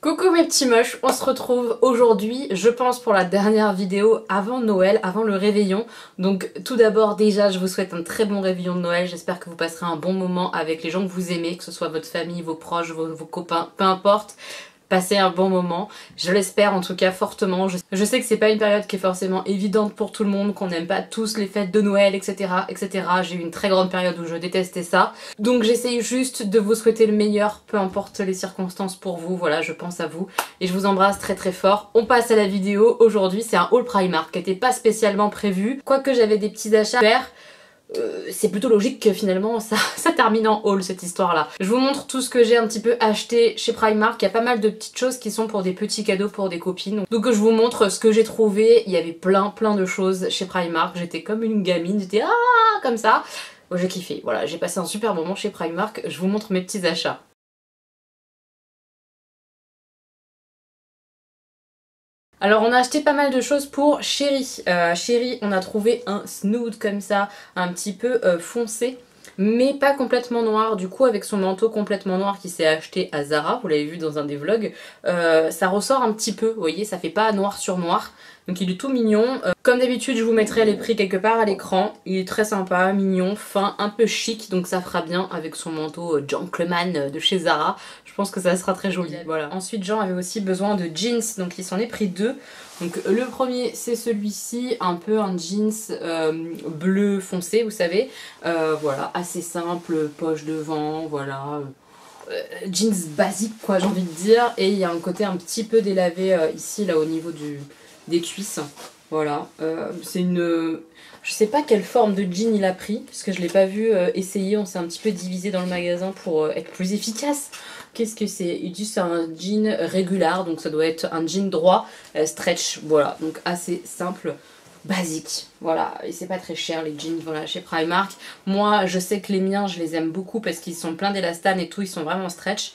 Coucou mes petits moches, on se retrouve aujourd'hui, je pense pour la dernière vidéo avant Noël, avant le réveillon. Donc tout d'abord déjà je vous souhaite un très bon réveillon de Noël, j'espère que vous passerez un bon moment avec les gens que vous aimez, que ce soit votre famille, vos proches, vos copains, peu importe. Passer un bon moment, je l'espère en tout cas fortement. Je sais que c'est pas une période qui est forcément évidente pour tout le monde, qu'on n'aime pas tous les fêtes de Noël, etc. etc. J'ai eu une très grande période où je détestais ça. Donc j'essaye juste de vous souhaiter le meilleur, peu importe les circonstances pour vous, voilà, je pense à vous. Et je vous embrasse très très fort. On passe à la vidéo, aujourd'hui c'est un haul Primark qui n'était pas spécialement prévu. Quoique j'avais des petits achats à faire. C'est plutôt logique que finalement ça termine en haul cette histoire là. Je vous montre tout ce que j'ai un petit peu acheté chez Primark. Il y a pas mal de petites choses qui sont pour des petits cadeaux pour des copines. Donc je vous montre ce que j'ai trouvé. Il y avait plein de choses chez Primark. J'étais comme une gamine, j'étais comme ça. Moi j'ai kiffé, voilà, j'ai passé un super moment chez Primark. Je vous montre mes petits achats. Alors on a acheté pas mal de choses pour Chérie. Chérie, on a trouvé un snood comme ça, un petit peu foncé, mais pas complètement noir. Du coup avec son manteau complètement noir qui s'est acheté à Zara, vous l'avez vu dans un des vlogs, ça ressort un petit peu, vous voyez, ça fait pas noir sur noir. Donc il est tout mignon. Comme d'habitude je vous mettrai les prix quelque part à l'écran. Il est très sympa, mignon, fin, un peu chic, donc ça fera bien avec son manteau gentleman de chez Zara. Je pense que ça sera très joli. Voilà. Ensuite Jean avait aussi besoin de jeans, donc il s'en est pris deux. Donc le premier c'est celui-ci, un peu un jeans bleu foncé, vous savez. Voilà, assez simple, poche devant, voilà. Jeans basique quoi, j'ai envie de dire. Et il y a un côté un petit peu délavé ici, là au niveau des cuisses. Voilà, c'est une... Je sais pas quelle forme de jean il a pris, parce que je l'ai pas vu essayer, on s'est un petit peu divisé dans le magasin pour être plus efficace. Qu'est-ce que c'est? Il dit c'est un jean régular, donc ça doit être un jean droit, stretch, voilà, donc assez simple, basique, voilà, et c'est pas très cher les jeans, voilà, chez Primark. Moi je sais que les miens je les aime beaucoup parce qu'ils sont pleins d'élastane et tout, ils sont vraiment stretch.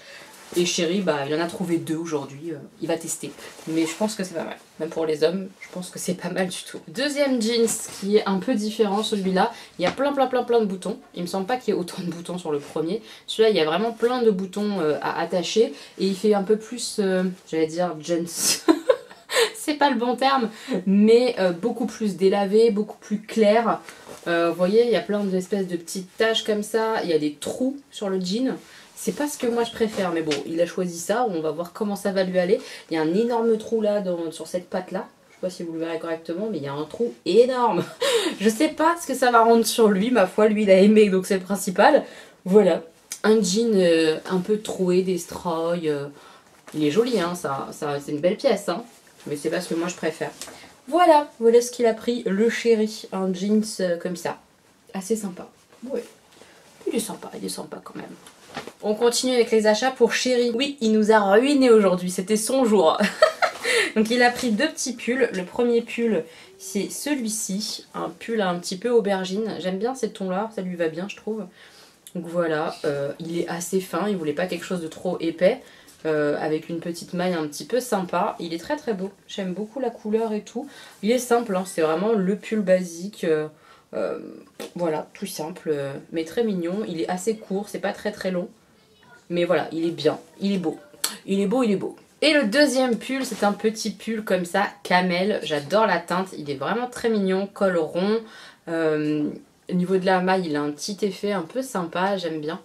Et Chéri, bah, il en a trouvé deux aujourd'hui, il va tester. Mais je pense que c'est pas mal. Même pour les hommes, je pense que c'est pas mal du tout. Deuxième jeans qui est un peu différent, celui-là, il y a plein de boutons. Il me semble pas qu'il y ait autant de boutons sur le premier. Celui-là, il y a vraiment plein de boutons à attacher. Et il fait un peu plus, j'allais dire, jeans. C'est pas le bon terme, mais beaucoup plus délavé, beaucoup plus clair. Vous voyez, il y a plein d'espèces de petites taches comme ça. Il y a des trous sur le jean. C'est pas ce que moi je préfère, mais bon, il a choisi ça, on va voir comment ça va lui aller. Il y a un énorme trou là sur cette patte là. Je sais pas si vous le verrez correctement, mais il y a un trou énorme. Je sais pas ce que ça va rendre sur lui, ma foi, lui il a aimé, donc c'est le principal. Voilà, un jean un peu troué, destroy. Il est joli, hein, c'est une belle pièce, hein, mais c'est pas ce que moi je préfère. Voilà ce qu'il a pris, le Chéri, un jeans comme ça. Assez sympa. Ouais, il est sympa quand même. On continue avec les achats pour Chéri. Oui, il nous a ruinés aujourd'hui, c'était son jour. Donc il a pris deux petits pulls. Le premier pull, c'est celui-ci, un pull un petit peu aubergine. J'aime bien ces tons-là, ça lui va bien, je trouve. Donc voilà, il est assez fin, il voulait pas quelque chose de trop épais. Avec une petite maille un petit peu sympa. Il est très beau, j'aime beaucoup la couleur et tout. Il est simple, hein, c'est vraiment le pull basique. Voilà, tout simple, mais très mignon. Il est assez court, c'est pas très long. Mais voilà, il est bien, il est beau. Il est beau. Et le deuxième pull, c'est un petit pull comme ça, camel. J'adore la teinte, il est vraiment très mignon, col rond. Au niveau de la maille, il a un petit effet un peu sympa, j'aime bien.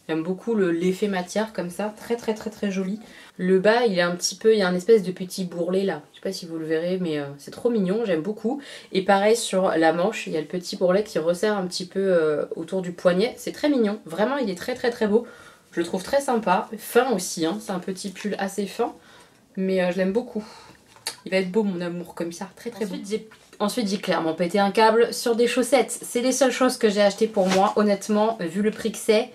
J'aime beaucoup l'effet matière comme ça, très joli. Le bas, il est un petit peu, il y a un espèce de petit bourrelet là. Je sais pas si vous le verrez, mais c'est trop mignon, j'aime beaucoup. Et pareil sur la manche, il y a le petit bourrelet qui resserre un petit peu autour du poignet. C'est très mignon, vraiment il est très beau. Je le trouve très sympa, fin aussi, hein. C'est un petit pull assez fin, mais je l'aime beaucoup. Il va être beau mon amour comme ça, très beau. Ensuite j'ai clairement pété un câble sur des chaussettes. C'est les seules choses que j'ai achetées pour moi, honnêtement, vu le prix que c'est.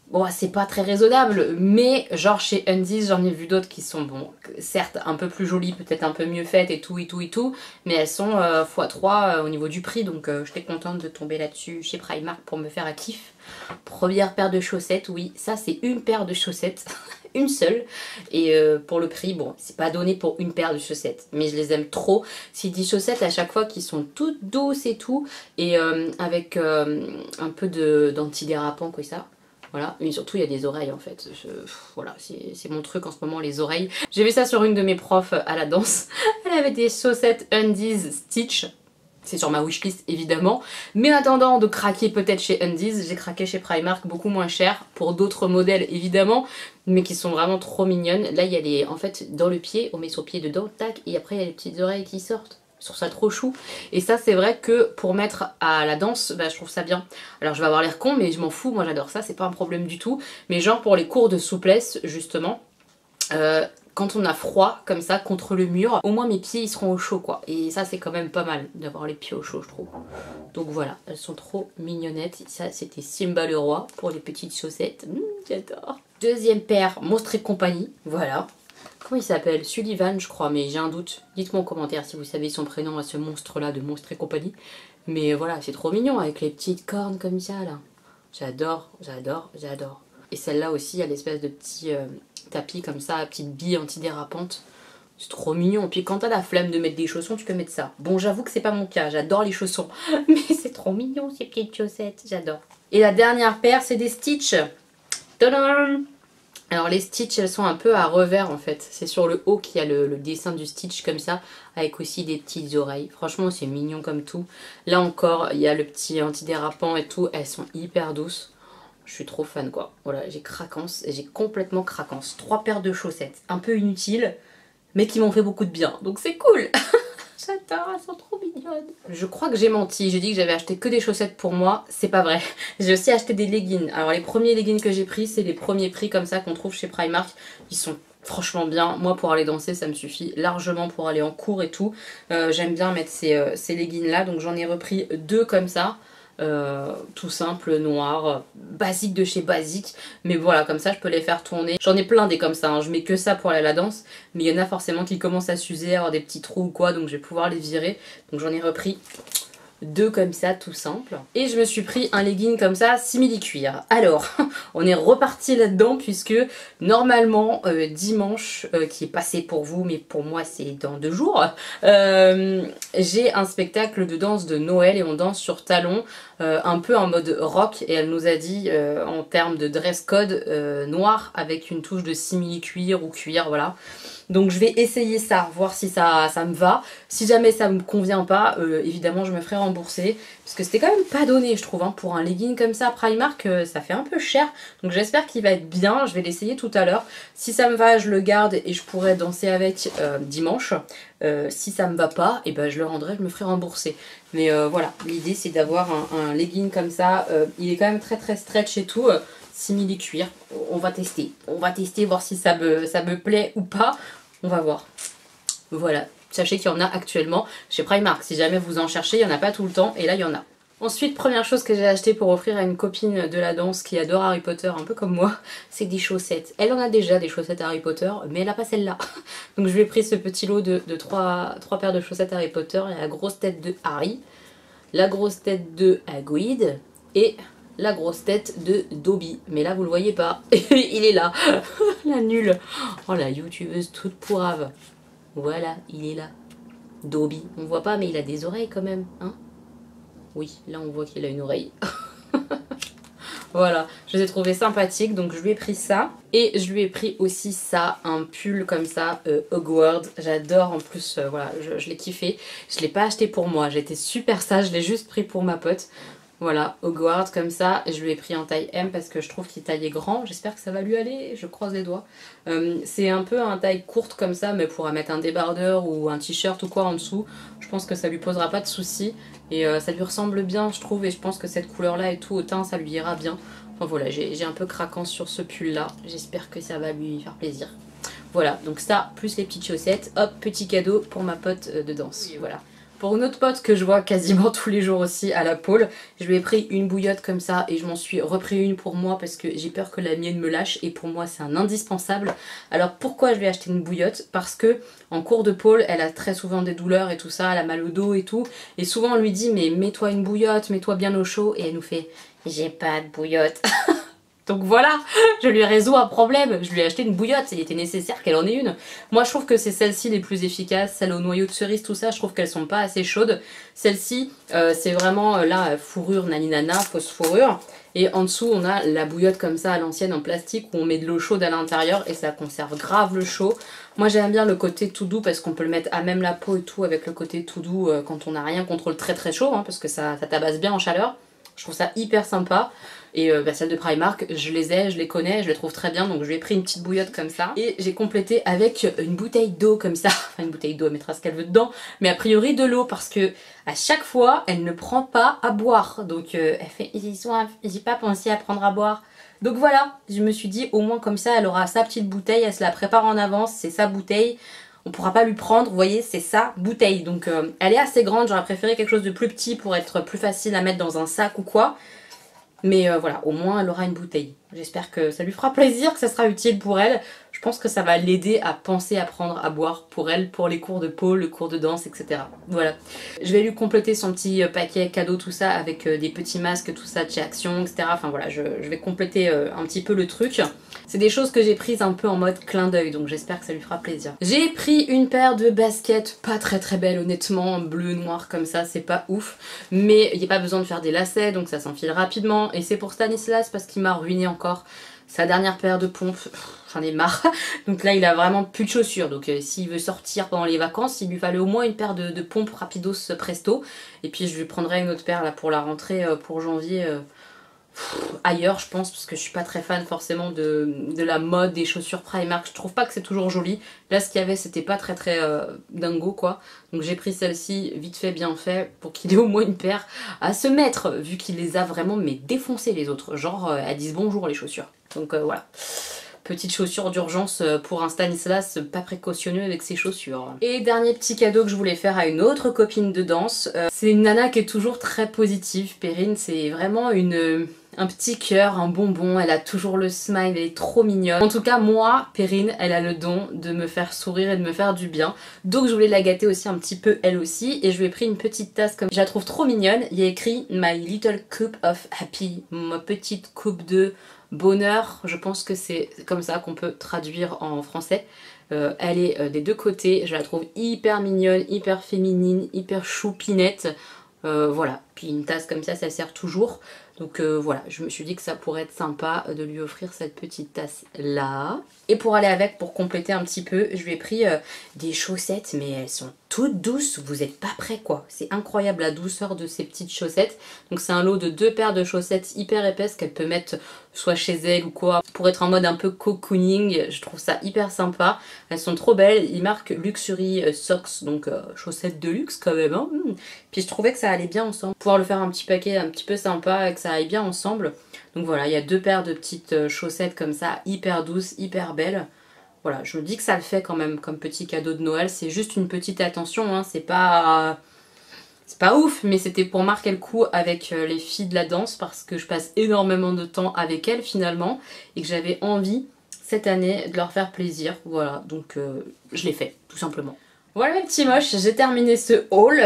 Bon, c'est pas très raisonnable, mais genre chez Undies, j'en ai vu d'autres qui sont, bon, certes un peu plus jolies, peut-être un peu mieux faites et tout, mais elles sont x3 au niveau du prix, donc j'étais contente de tomber là-dessus chez Primark pour me faire un kiff. Première paire de chaussettes, oui, ça c'est une paire de chaussettes, une seule, et pour le prix, bon, c'est pas donné pour une paire de chaussettes, mais je les aime trop. C'est des chaussettes à chaque fois qui sont toutes douces et tout, et avec un peu d'antidérapant, quoi, ça. Voilà, mais surtout il y a des oreilles en fait. Voilà, c'est mon truc en ce moment, les oreilles. J'ai vu ça sur une de mes profs à la danse. Elle avait des chaussettes Undies Stitch. C'est sur ma wishlist évidemment. Mais en attendant de craquer peut-être chez Undies, j'ai craqué chez Primark beaucoup moins cher pour d'autres modèles évidemment, mais qui sont vraiment trop mignonnes. Là il y a les... En fait dans le pied, on met son pied dedans, tac, et après il y a les petites oreilles qui sortent. Je trouve ça trop chou. Et ça c'est vrai que pour mettre à la danse, bah, je trouve ça bien. Alors je vais avoir l'air con mais je m'en fous, moi j'adore ça, c'est pas un problème du tout. Mais genre pour les cours de souplesse justement, quand on a froid comme ça contre le mur, au moins mes pieds ils seront au chaud quoi. Et ça c'est quand même pas mal d'avoir les pieds au chaud je trouve. Donc voilà, elles sont trop mignonnettes. Ça c'était Simba le roi pour les petites chaussettes. J'adore. Deuxième paire, Monstres et compagnie. Voilà. Comment il s'appelle? Sullivan je crois, mais j'ai un doute. Dites-moi en commentaire si vous savez son prénom à ce monstre là de Monstres et compagnie. Mais voilà, c'est trop mignon avec les petites cornes comme ça là. J'adore, j'adore, j'adore. Et celle-là aussi, il y a l'espèce de petit tapis comme ça, petite bille antidérapante. C'est trop mignon. Puis quand t'as la flemme de mettre des chaussons, tu peux mettre ça. Bon, j'avoue que c'est pas mon cas, j'adore les chaussons. Mais c'est trop mignon ces petites chaussettes, j'adore. Et la dernière paire, c'est des Stitch. Tadam! Alors les Stitch, elles sont un peu à revers en fait. C'est sur le haut qu'il y a le dessin du Stitch comme ça, avec aussi des petites oreilles. Franchement, c'est mignon comme tout. Là encore, il y a le petit antidérapant et tout. Elles sont hyper douces. Je suis trop fan quoi. Voilà, j'ai craquance, j'ai complètement craquance. 3 paires de chaussettes, un peu inutiles, mais qui m'ont fait beaucoup de bien. Donc c'est cool. J'adore, elles sont trop mignonnes. Je crois que j'ai menti, j'ai dit que j'avais acheté que des chaussettes pour moi, c'est pas vrai. J'ai aussi acheté des leggings. Alors les premiers leggings que j'ai pris, c'est les premiers prix comme ça qu'on trouve chez Primark. Ils sont franchement bien. Moi pour aller danser ça me suffit largement pour aller en cours et tout. J'aime bien mettre ces leggings là, donc j'en ai repris 2 comme ça. Tout simple, noir, basique de chez basique, mais voilà, comme ça je peux les faire tourner. J'en ai plein des comme ça, hein. Je mets que ça pour aller à la danse, mais il y en a forcément qui commencent à s'user, à avoir des petits trous ou quoi, donc je vais pouvoir les virer. Donc j'en ai repris 2 comme ça, tout simple. Et je me suis pris un legging comme ça, simili-cuir. Alors, on est reparti là-dedans puisque normalement, dimanche, qui est passé pour vous, mais pour moi c'est dans 2 jours, j'ai un spectacle de danse de Noël et on danse sur talons, un peu en mode rock. Et elle nous a dit, en termes de dress code, noir avec une touche de simili-cuir ou cuir, voilà. Donc je vais essayer ça, voir si ça me va. Si jamais ça me convient pas, évidemment je me ferai rembourser. Parce que c'était quand même pas donné je trouve, hein. Pour un legging comme ça Primark, ça fait un peu cher. Donc j'espère qu'il va être bien, je vais l'essayer tout à l'heure. Si ça me va, je le garde et je pourrai danser avec dimanche. Si ça me va pas, et ben je le rendrai, je me ferai rembourser. Mais voilà, l'idée c'est d'avoir un legging comme ça. Il est quand même très très stretch et tout. Simili cuir, on va tester, voir si ça me plaît ou pas, on va voir. Voilà, sachez qu'il y en a actuellement chez Primark, si jamais vous en cherchez, il n'y en a pas tout le temps et là il y en a. Ensuite, première chose que j'ai acheté pour offrir à une copine de la danse qui adore Harry Potter un peu comme moi, c'est des chaussettes. Elle en a déjà des chaussettes Harry Potter, mais elle n'a pas celle-là. Donc je lui ai pris ce petit lot de 3 paires de chaussettes Harry Potter. Il y a la grosse tête de Harry, la grosse tête de Hagrid et la grosse tête de Dobby. Mais là vous le voyez pas, il est là. La nulle. Oh la youtubeuse toute pourrave. Voilà, il est là. Dobby, on voit pas mais il a des oreilles quand même, hein. Oui, là on voit qu'il a une oreille. Voilà, je les ai trouvés sympathiques, donc je lui ai pris ça. Et je lui ai pris aussi ça, un pull comme ça, Hogwarts. J'adore en plus, voilà, je l'ai kiffé. Je l'ai pas acheté pour moi, j'étais super sage, je l'ai juste pris pour ma pote. Voilà, Hogwarts comme ça, et je lui ai pris en taille M parce que je trouve qu'il taillait grand. J'espère que ça va lui aller, je croise les doigts. C'est un peu un taille courte comme ça, mais pour mettre un débardeur ou un t-shirt ou quoi en dessous, je pense que ça lui posera pas de soucis. Et ça lui ressemble bien, je trouve, et je pense que cette couleur-là et tout, au teint, ça lui ira bien. Enfin voilà, j'ai un peu craquant sur ce pull-là. J'espère que ça va lui faire plaisir. Voilà, donc ça, plus les petites chaussettes. Hop, petit cadeau pour ma pote de danse. Voilà. Pour une autre pote que je vois quasiment tous les jours aussi à la pôle, je lui ai pris une bouillotte comme ça et je m'en suis repris une pour moi parce que j'ai peur que la mienne me lâche et pour moi c'est un indispensable. Alors pourquoi je lui ai acheté une bouillotte? Parce que en cours de pôle, elle a très souvent des douleurs et tout ça, elle a mal au dos et tout. Et souvent on lui dit mais mets-toi une bouillotte, mets-toi bien au chaud et elle nous fait j'ai pas de bouillotte. Donc voilà, je lui résous un problème, je lui ai acheté une bouillotte, il était nécessaire qu'elle en ait une. Moi je trouve que c'est celles-ci les plus efficaces, celles au noyau de cerise, tout ça, je trouve qu'elles sont pas assez chaudes. Celle-ci, c'est vraiment, là, fourrure naninana, fausse fourrure. Et en dessous on a la bouillotte comme ça à l'ancienne en plastique où on met de l'eau chaude à l'intérieur et ça conserve grave le chaud. Moi j'aime bien le côté tout doux parce qu'on peut le mettre à même la peau et tout avec le côté tout doux quand on n'a rien contre le très très chaud, hein, parce que ça tabasse bien en chaleur. Je trouve ça hyper sympa. Et celle de Primark, je les connais, je les trouve très bien, donc je lui ai pris une petite bouillotte comme ça. Et j'ai complété avec une bouteille d'eau comme ça, enfin une bouteille d'eau, elle mettra ce qu'elle veut dedans, mais a priori de l'eau parce que à chaque fois, elle ne prend pas à boire. Donc elle fait, j'ai pas pensé à prendre à boire. Donc voilà, je me suis dit au moins comme ça, elle aura sa petite bouteille, elle se la prépare en avance, c'est sa bouteille. On pourra pas lui prendre, vous voyez, c'est sa bouteille. Donc elle est assez grande, j'aurais préféré quelque chose de plus petit pour être plus facile à mettre dans un sac ou quoi. Mais voilà, au moins elle aura une bouteille. J'espère que ça lui fera plaisir, que ça sera utile pour elle. Je pense que ça va l'aider à penser à prendre à boire pour elle, pour les cours de pole, le cours de danse, etc. Voilà. Je vais lui compléter son petit paquet cadeau, tout ça, avec des petits masques, tout ça de chez Action, etc. Enfin voilà, je vais compléter un petit peu le truc. C'est des choses que j'ai prises un peu en mode clin d'œil, donc j'espère que ça lui fera plaisir. J'ai pris une paire de baskets, pas très belles honnêtement, bleu, noir comme ça, c'est pas ouf. Mais il n'y a pas besoin de faire des lacets, donc ça s'enfile rapidement. Et c'est pour Stanislas parce qu'il m'a ruiné encore sa dernière paire de pompes. J'en ai marre. Donc là il a vraiment plus de chaussures. Donc s'il veut sortir pendant les vacances, il lui fallait au moins une paire de pompes rapidos presto. Et puis je lui prendrai une autre paire là pour la rentrée pour janvier. Ailleurs je pense parce que je suis pas très fan forcément de la mode des chaussures Primark. Je trouve pas que c'est toujours joli. Là ce qu'il y avait c'était pas très dingo quoi. Donc j'ai pris celle-ci vite fait bien fait pour qu'il ait au moins une paire à se mettre vu qu'il les a vraiment mais défoncées les autres. Genre elles disent bonjour les chaussures. Donc voilà. Petite chaussure d'urgence pour un Stanislas pas précautionneux avec ses chaussures. Et dernier petit cadeau que je voulais faire à une autre copine de danse. C'est une nana qui est toujours très positive. Perrine, c'est vraiment un petit cœur, un bonbon. Elle a toujours le smile, elle est trop mignonne. En tout cas, moi, Perrine, elle a le don de me faire sourire et de me faire du bien. Donc je voulais la gâter aussi un petit peu elle aussi. Et je lui ai pris une petite tasse comme je la trouve trop mignonne. Il y a écrit My Little Cup of Happy. Ma petite coupe de bonheur, je pense que c'est comme ça qu'on peut traduire en français. Elle est des deux côtés, je la trouve hyper mignonne, hyper féminine, hyper choupinette. Voilà, puis une tasse comme ça sert toujours. Donc voilà, je me suis dit que ça pourrait être sympa de lui offrir cette petite tasse là. Et pour aller avec, pour compléter un petit peu, je lui ai pris des chaussettes, mais elles sont toutes douces, vous n'êtes pas prêts quoi. C'est incroyable la douceur de ces petites chaussettes. Donc c'est un lot de 2 paires de chaussettes hyper épaisses qu'elle peut mettre soit chez elle ou quoi, pour être en mode un peu cocooning. Je trouve ça hyper sympa. Elles sont trop belles, ils marquent Luxury Socks, donc chaussettes de luxe quand même. Hein. Puis je trouvais que ça allait bien ensemble. Pouvoir le faire un petit paquet un petit peu sympa et que ça aille bien ensemble. Donc voilà, il y a 2 paires de petites chaussettes comme ça, hyper douces, hyper belles. Voilà, je me dis que ça le fait quand même comme petit cadeau de Noël. C'est juste une petite attention, hein. C'est pas ouf, mais c'était pour marquer le coup avec les filles de la danse parce que je passe énormément de temps avec elles finalement et que j'avais envie cette année de leur faire plaisir. Voilà, donc je l'ai fait tout simplement. Voilà mes petits moches, j'ai terminé ce haul.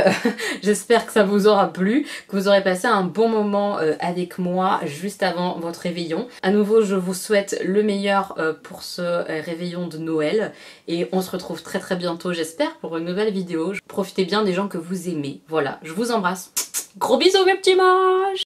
J'espère que ça vous aura plu, que vous aurez passé un bon moment avec moi juste avant votre réveillon. À nouveau, je vous souhaite le meilleur pour ce réveillon de Noël. Et on se retrouve très bientôt, j'espère, pour une nouvelle vidéo. Profitez bien des gens que vous aimez. Voilà, je vous embrasse. Gros bisous mes petits moches!